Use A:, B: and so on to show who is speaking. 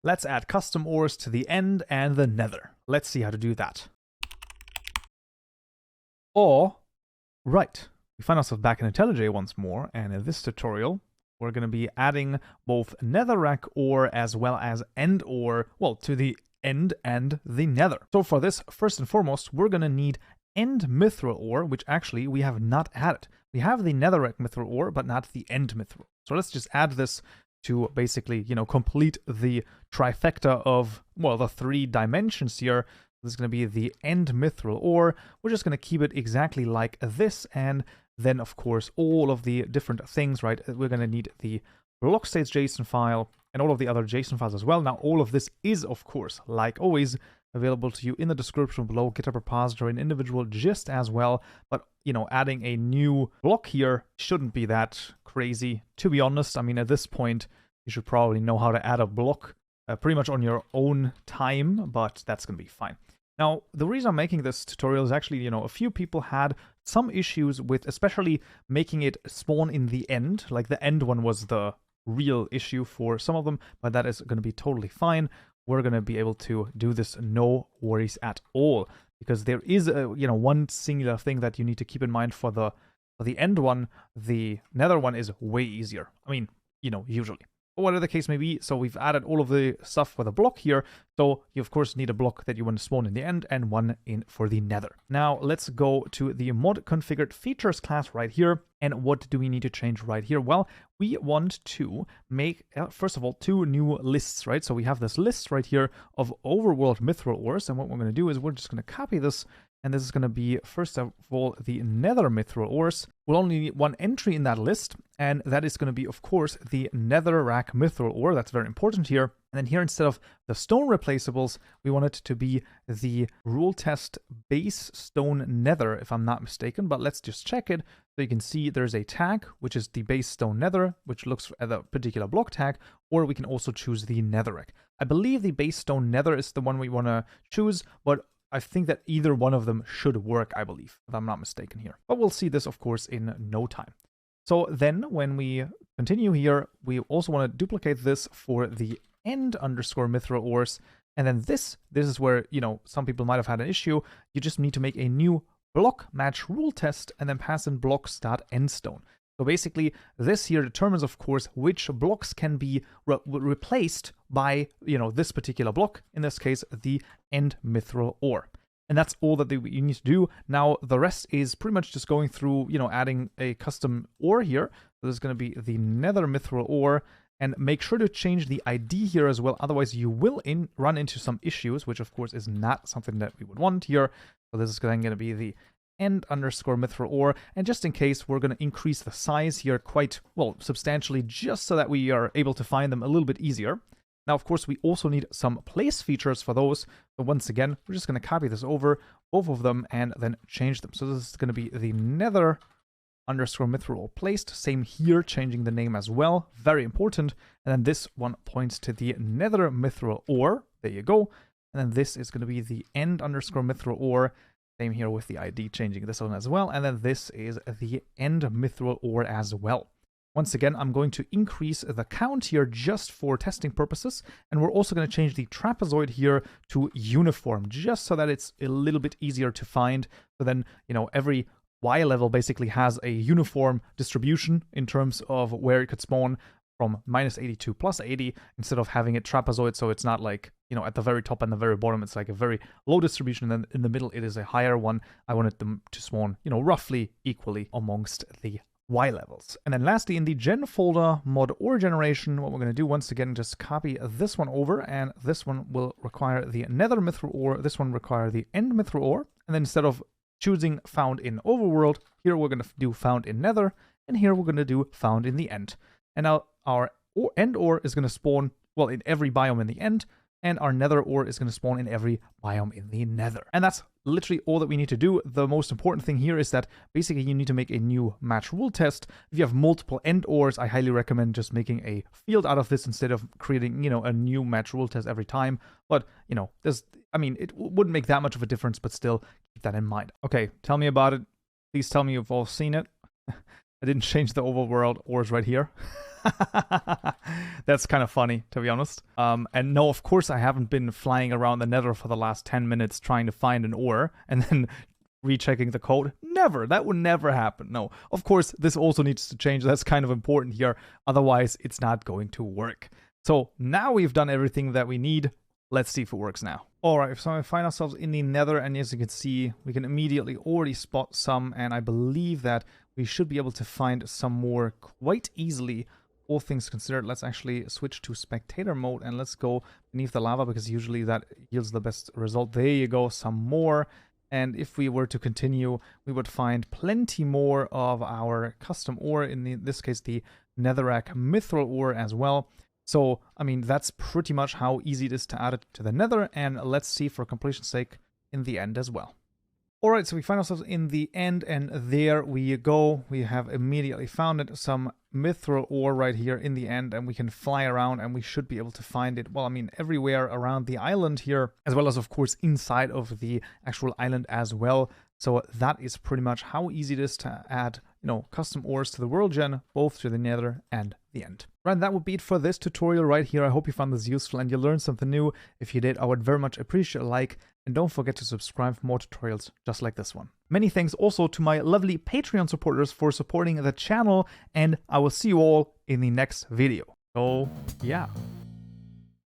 A: Let's add custom ores to the End and the Nether. Let's see how to do that. Right, we find ourselves back in IntelliJ once more, and in this tutorial, we're going to be adding both netherrack ore as well as end ore, well, to the End and the Nether. So for this, first and foremost, we're going to need End Mythril Ore, which actually we have not added. We have the netherrack mithril ore, but not the End Mythril. So let's just add this to basically, complete the trifecta of, well, the 3 dimensions here. This is going to be the End Mythril Ore. We're just going to keep it exactly like this, and then, of course, all of the different things, right? We're going to need the block states JSON file and all of the other JSON files as well. Now, all of this is, of course, like always, available to you in the description below, GitHub repository and individual gist as well. But, adding a new block here shouldn't be that crazy. To be honest, I mean, at this point, you should probably know how to add a block pretty much on your own time, but that's going to be fine. Now, the reason I'm making this tutorial is actually, a few people had some issues with especially making it spawn in the end. Like the end one was the real issue for some of them, but that is going to be totally fine. We're going to be able to do this, no worries at all, because there is one singular thing that you need to keep in mind for the end one. The nether one is way easier. I mean, usually. Whatever the case may be, so we've added all of the stuff for the block here, so you of course need a block that you want to spawn in the end and one in for the nether. Now let's go to the ModConfiguredFeatures class right here, and what do we need to change right here? Well, we want to make, first of all, 2 new lists, right? So we have this list right here of overworld mithril ores, and what we're going to do is we're just going to copy this, and this is going to be, first of all, the nether mithril ores. We'll only need 1 entry in that list, and that is going to be, of course, the netherrack mithril ore. That's very important here. And then here, instead of the stone replaceables, we want it to be the rule test base stone nether, if I'm not mistaken. But let's just check it. So you can see there's a tag, which is the base stone nether, which looks at a particular block tag, or we can also choose the netherrack. I believe the base stone nether is the one we want to choose, but I think that either one of them should work, I believe, if I'm not mistaken here. But we'll see this, of course, in no time. So then when we continue here, we also want to duplicate this for the End _Mythril ores. And then this is where, some people might have had an issue. You just need to make a new block match rule test and then pass in blocks.endstone. So basically, this here determines, of course, which blocks can be replaced by, this particular block, in this case, the End Mythril Ore. And that's all that you need to do. Now, the rest is pretty much just going through, adding a custom ore here. So this is going to be the Nether Mythril Ore. And make sure to change the ID here as well. Otherwise, you will run into some issues, which, of course, is not something that we would want here. So this is going to be the End _Mythril Ore, and just in case, we're going to increase the size here quite, well, substantially, just so that we are able to find them a little bit easier. Now, of course, we also need some place features for those, so once again, we're just going to copy this over, both of them, and then change them. So this is going to be the Nether _Mythril Ore placed, same here, changing the name as well, very important, and then this one points to the Nether Mythril Ore, there you go, and then this is going to be the End _Mythril Ore. Same here with the ID, changing this one as well. And then this is the End Mythril Ore as well. Once again, I'm going to increase the count here just for testing purposes. And we're also going to change the trapezoid here to uniform, just so that it's a little bit easier to find. So then, every Y level basically has a uniform distribution in terms of where it could spawn from -80 to +80, instead of having it trapezoid, so it's not like, at the very top and the very bottom, it's like a very low distribution, and then in the middle it is a higher one. I wanted them to spawn, roughly equally amongst the Y levels. And then lastly, in the gen folder, ModOreGeneration, what we're going to do, once again, just copy this one over, and this one will require the Nether Mythril Ore, this one require the End Mythril Ore, and then instead of choosing found in overworld, here we're going to do found in nether, and here we're going to do found in the end. And now our end ore is going to spawn, well, in every biome in the end, and our nether ore is going to spawn in every biome in the nether. And that's literally all that we need to do. The most important thing here is that basically you need to make a new match rule test. If you have multiple end ores, I highly recommend just making a field out of this instead of creating, a new match rule test every time. But, it wouldn't make that much of a difference, but still keep that in mind. Okay, tell me about it. Please tell me you've all seen it. I didn't change the overworld ores right here. That's kind of funny, to be honest. And no, of course, I haven't been flying around the nether for the last 10 minutes trying to find an ore and then rechecking the code. Never. That would never happen. No. Of course, this also needs to change. That's kind of important here. Otherwise, it's not going to work. So now we've done everything that we need. Let's see if it works now. All right, so we find ourselves in the nether, and as you can see, we can immediately already spot some, and I believe that we should be able to find some more quite easily, all things considered. Let's actually switch to spectator mode, and let's go beneath the lava, because usually that yields the best result. There you go, some more. And if we were to continue, we would find plenty more of our custom ore, in this case, the Netherrack Mythril Ore as well. So, I mean, that's pretty much how easy it is to add it to the nether, and let's see for completion's sake in the end as well. Alright, so we find ourselves in the end, and there we go. We have immediately found it, some mithril ore right here in the end, and we can fly around and we should be able to find it, well, I mean, everywhere around the island here, as well as, of course, inside of the actual island as well. So that is pretty much how easy it is to add, you know, custom ores to the world gen, both to the nether and the end. Right, that would be it for this tutorial right here. I hope you found this useful and you learned something new. If you did, I would very much appreciate a like, and don't forget to subscribe for more tutorials just like this one. Many thanks also to my lovely Patreon supporters for supporting the channel, and I will see you all in the next video. So, yeah.